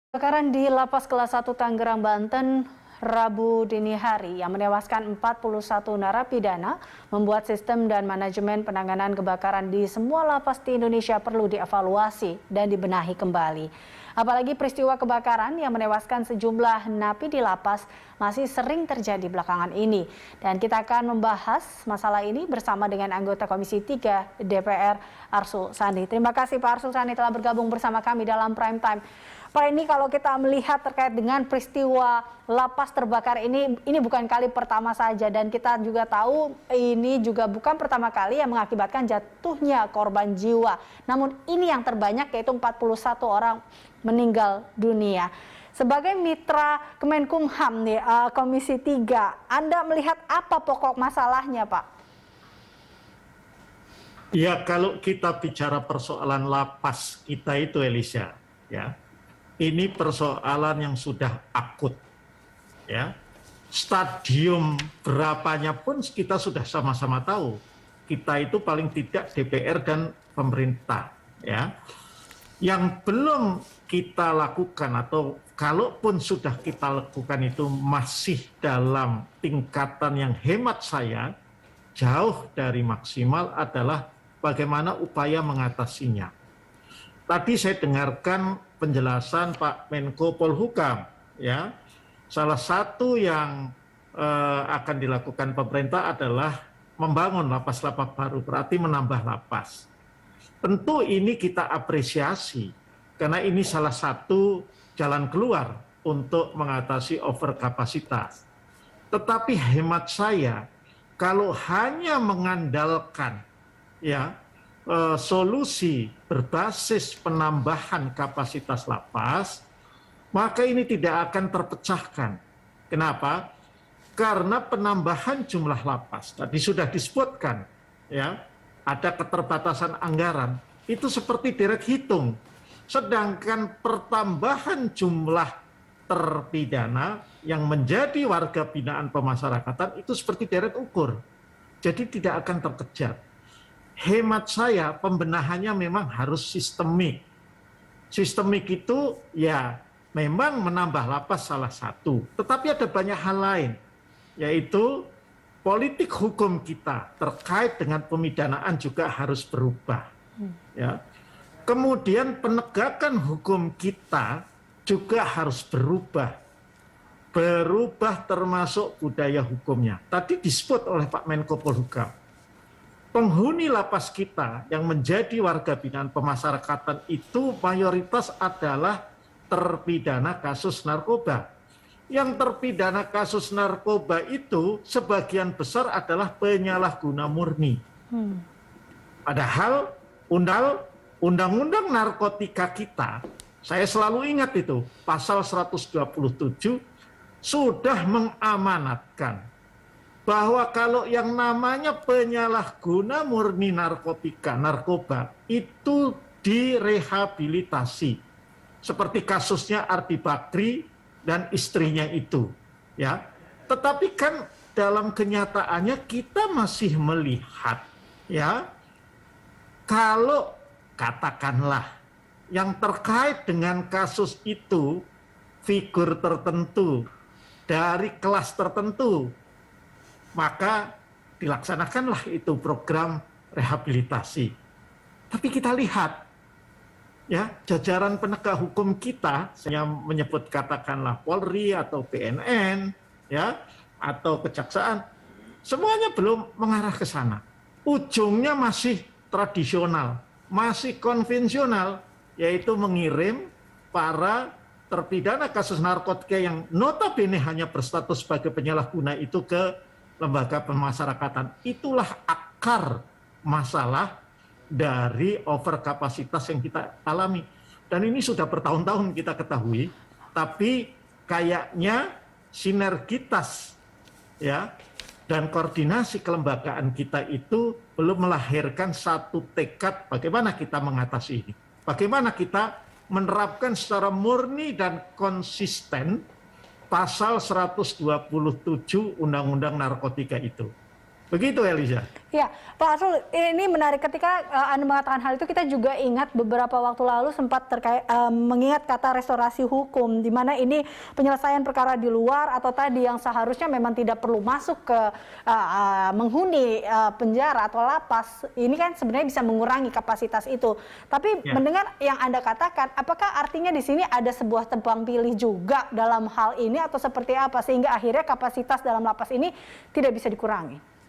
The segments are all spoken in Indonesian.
Kebakaran di Lapas Kelas 1 Tangerang, Banten, Rabu dini hari yang menewaskan 41 narapidana membuat sistem dan manajemen penanganan kebakaran di semua lapas di Indonesia perlu dievaluasi dan dibenahi kembali. Apalagi peristiwa kebakaran yang menewaskan sejumlah napi di lapas masih sering terjadi belakangan ini. Dan kita akan membahas masalah ini bersama dengan anggota Komisi 3 DPR Arsul Sani. Terima kasih Pak Arsul Sani telah bergabung bersama kami dalam Prime Time. Pak, ini kalau kita melihat terkait dengan peristiwa lapas terbakar ini bukan kali pertama saja, dan kita juga tahu ini juga bukan pertama kali yang mengakibatkan jatuhnya korban jiwa. Namun ini yang terbanyak, yaitu 41 orang meninggal dunia. Sebagai mitra Kemenkumham nih, Komisi 3, Anda melihat apa pokok masalahnya, Pak? Ya, kalau kita bicara persoalan lapas kita itu, Elisha, ya, ini persoalan yang sudah akut, ya. Stadium berapanya pun kita sudah sama-sama tahu. Kita itu paling tidak DPR dan pemerintah, ya. Yang belum kita lakukan atau kalaupun sudah kita lakukan itu masih dalam tingkatan yang hemat saya jauh dari maksimal adalah bagaimana upaya mengatasinya. Tadi saya dengarkan penjelasan Pak Menko Polhukam, ya. Salah satu yang akan dilakukan pemerintah adalah membangun lapas-lapas baru, berarti menambah lapas. Tentu ini kita apresiasi, karena ini salah satu jalan keluar untuk mengatasi overkapasitas. Tetapi hemat saya, kalau hanya mengandalkan, ya, solusi berbasis penambahan kapasitas lapas, maka ini tidak akan terpecahkan. Kenapa? Karena penambahan jumlah lapas tadi sudah disebutkan, ya, ada keterbatasan anggaran, itu seperti direct hitung. Sedangkan pertambahan jumlah terpidana yang menjadi warga binaan pemasyarakatan itu seperti deret ukur. Jadi tidak akan terkejar. Hemat saya, pembenahannya memang harus sistemik. Sistemik itu ya memang menambah lapas salah satu, tetapi ada banyak hal lain, yaitu politik hukum kita terkait dengan pemidanaan juga harus berubah. Ya. Kemudian penegakan hukum kita juga harus berubah. Berubah termasuk budaya hukumnya. Tadi disebut oleh Pak Menko Polhukam. Penghuni lapas kita yang menjadi warga binaan pemasyarakatan itu mayoritas adalah terpidana kasus narkoba. Yang terpidana kasus narkoba itu sebagian besar adalah penyalahguna murni. Padahal undang-undang narkotika kita, saya selalu ingat itu, pasal 127 sudah mengamanatkan bahwa kalau yang namanya penyalahguna murni narkoba itu direhabilitasi. Seperti kasusnya Ardi Bakri dan istrinya itu, ya. Tetapi kan dalam kenyataannya kita masih melihat, ya, kalau katakanlah yang terkait dengan kasus itu figur tertentu dari kelas tertentu, maka dilaksanakanlah itu program rehabilitasi. Tapi kita lihat, ya, jajaran penegak hukum kita, saya menyebut katakanlah Polri atau BNN, ya, atau kejaksaan, semuanya belum mengarah ke sana. Ujungnya masih tradisional, masih konvensional, yaitu mengirim para terpidana kasus narkotika yang notabene hanya berstatus sebagai penyalahguna itu ke lembaga pemasyarakatan. Itulah akar masalah dari overkapasitas yang kita alami. Dan ini sudah bertahun-tahun kita ketahui, tapi kayaknya sinergitas, ya, dan koordinasi kelembagaan kita itu belum melahirkan satu tekad bagaimana kita mengatasi ini. Bagaimana kita menerapkan secara murni dan konsisten pasal 127 Undang-Undang Narkotika itu. Begitu Elisa. Ya, Pak Arsul, ini menarik ketika Anda mengatakan hal itu, kita juga ingat beberapa waktu lalu sempat mengingat kata restorasi hukum, di mana ini penyelesaian perkara di luar atau tadi yang seharusnya memang tidak perlu masuk ke menghuni penjara atau lapas, ini kan sebenarnya bisa mengurangi kapasitas itu. Tapi mendengar yang Anda katakan, apakah artinya di sini ada sebuah tebang pilih juga dalam hal ini atau seperti apa, sehingga akhirnya kapasitas dalam lapas ini tidak bisa dikurangi?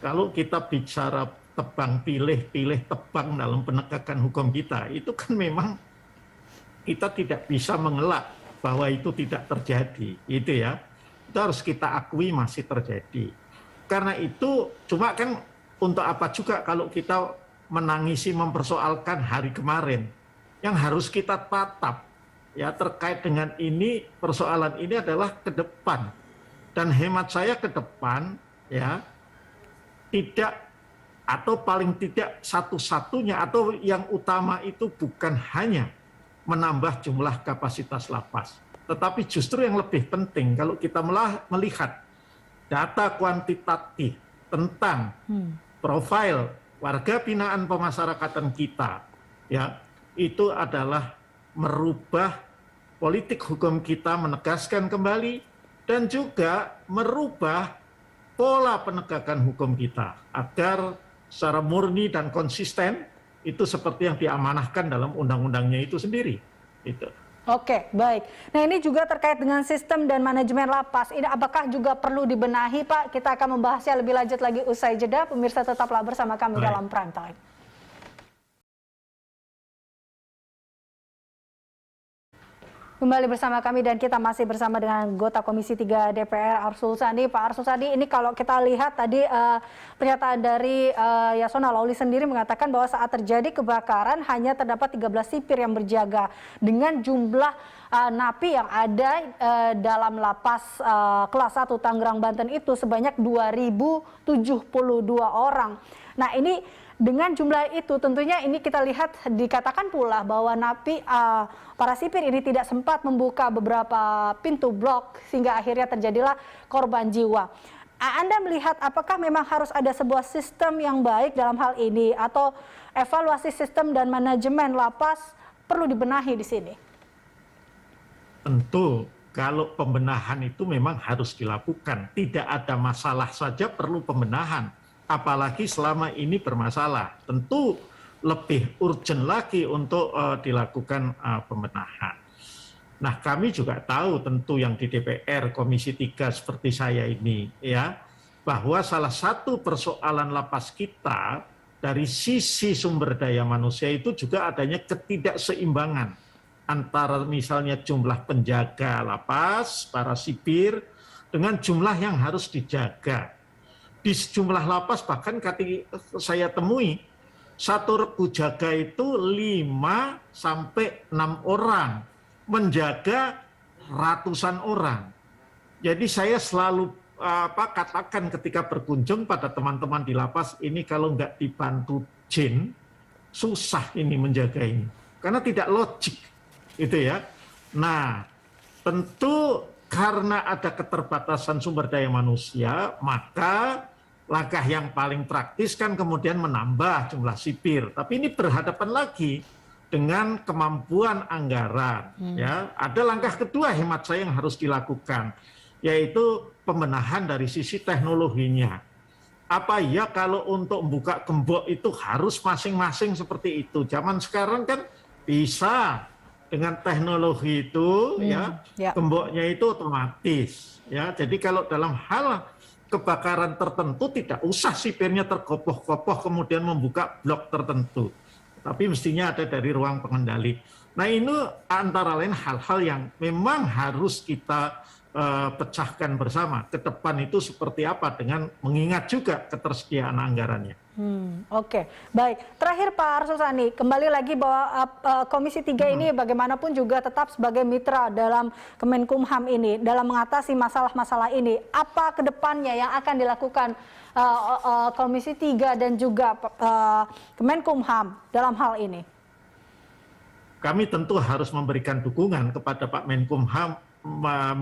Kalau kita bicara tebang pilih tebang dalam penegakan hukum kita, itu kan memang kita tidak bisa mengelak bahwa itu tidak terjadi, itu ya. Itu harus kita akui masih terjadi. Karena itu cuma kan untuk apa juga kalau kita menangisi mempersoalkan hari kemarin, yang harus kita tatap ya terkait dengan ini, persoalan ini adalah ke depan. Dan hemat saya ke depan ya, tidak atau paling tidak satu-satunya atau yang utama itu bukan hanya menambah jumlah kapasitas lapas, tetapi justru yang lebih penting kalau kita melihat data kuantitatif tentang profil warga binaan pemasyarakatan kita, ya itu adalah merubah politik hukum kita, menegaskan kembali dan juga merubah pola penegakan hukum kita agar secara murni dan konsisten itu seperti yang diamanahkan dalam undang-undangnya itu sendiri. Itu. Oke, baik. Nah ini juga terkait dengan sistem dan manajemen lapas. Ini apakah juga perlu dibenahi, Pak? Kita akan membahasnya lebih lanjut lagi usai jeda. Pemirsa tetaplah bersama kami dalam Prime Time. Kembali bersama kami dan kita masih bersama dengan anggota Komisi 3 DPR Arsul Sani. Pak Arsul Sani, ini kalau kita lihat tadi pernyataan dari Yasona Lawli sendiri mengatakan bahwa saat terjadi kebakaran hanya terdapat 13 sipir yang berjaga dengan jumlah napi yang ada dalam lapas kelas 1 Tangerang, Banten itu sebanyak 2.072 orang. Nah ini dengan jumlah itu tentunya ini kita lihat dikatakan pula bahwa napi para sipir ini tidak sempat membuka beberapa pintu blok sehingga akhirnya terjadilah korban jiwa. Anda melihat apakah memang harus ada sebuah sistem yang baik dalam hal ini atau evaluasi sistem dan manajemen lapas perlu dibenahi di sini? Tentu kalau pembenahan itu memang harus dilakukan. Tidak ada masalah saja perlu pembenahan. Apalagi selama ini bermasalah, tentu lebih urgent lagi untuk dilakukan pembenahan. Nah, kami juga tahu tentu yang di DPR Komisi 3 seperti saya ini ya, bahwa salah satu persoalan lapas kita dari sisi sumber daya manusia itu juga adanya ketidakseimbangan antara misalnya jumlah penjaga lapas, para sipir dengan jumlah yang harus dijaga. Di sejumlah lapas bahkan saya temui satu regu jaga itu 5 sampai 6 orang menjaga ratusan orang. Jadi saya selalu katakan ketika berkunjung pada teman-teman di lapas ini, kalau nggak dibantu jin susah ini menjaga ini karena tidak logik itu ya. Nah tentu karena ada keterbatasan sumber daya manusia, maka langkah yang paling praktis kan kemudian menambah jumlah sipir. Tapi ini berhadapan lagi dengan kemampuan anggaran. Ya, ada langkah kedua hemat saya yang harus dilakukan, yaitu pembenahan dari sisi teknologinya. Apa ya kalau untuk membuka gembok itu harus masing-masing seperti itu? Zaman sekarang kan bisa dengan teknologi itu, gemboknya itu otomatis. Ya, jadi kalau dalam hal kebakaran tertentu tidak usah sipirnya tergopoh-gopoh kemudian membuka blok tertentu, tapi mestinya ada dari ruang pengendali. Nah ini antara lain hal-hal yang memang harus kita pecahkan bersama ke depan itu seperti apa, dengan mengingat juga ketersediaan anggarannya. Oke, baik. Terakhir Pak Arsul Sani, kembali lagi bahwa Komisi 3 ini bagaimanapun juga tetap sebagai mitra dalam Kemenkumham ini dalam mengatasi masalah-masalah ini. Apa kedepannya yang akan dilakukan Komisi 3 dan juga Kemenkumham dalam hal ini? Kami tentu harus memberikan dukungan kepada Pak Menkumham,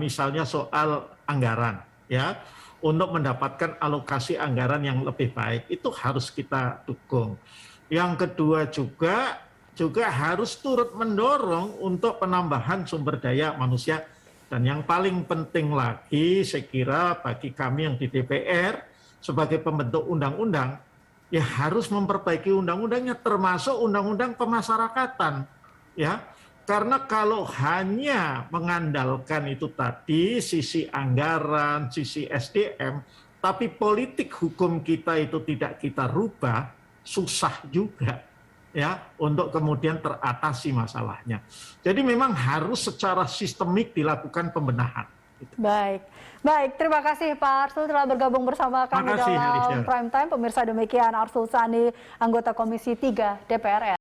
misalnya soal anggaran, ya. untuk mendapatkan alokasi anggaran yang lebih baik. Itu harus kita dukung. Yang kedua juga harus turut mendorong untuk penambahan sumber daya manusia. Dan yang paling penting lagi, saya kira bagi kami yang di DPR, sebagai pembentuk undang-undang, ya harus memperbaiki undang-undangnya, termasuk undang-undang pemasyarakatan. Ya, karena kalau hanya mengandalkan itu tadi, sisi anggaran, sisi SDM, tapi politik hukum kita itu tidak kita rubah, susah juga ya untuk kemudian teratasi masalahnya. Jadi memang harus secara sistemik dilakukan pembenahan. Baik, terima kasih Pak Arsul telah bergabung bersama kami dalam Prime Time. Pemirsa, demikian Arsul Sani, anggota Komisi 3 DPR RI.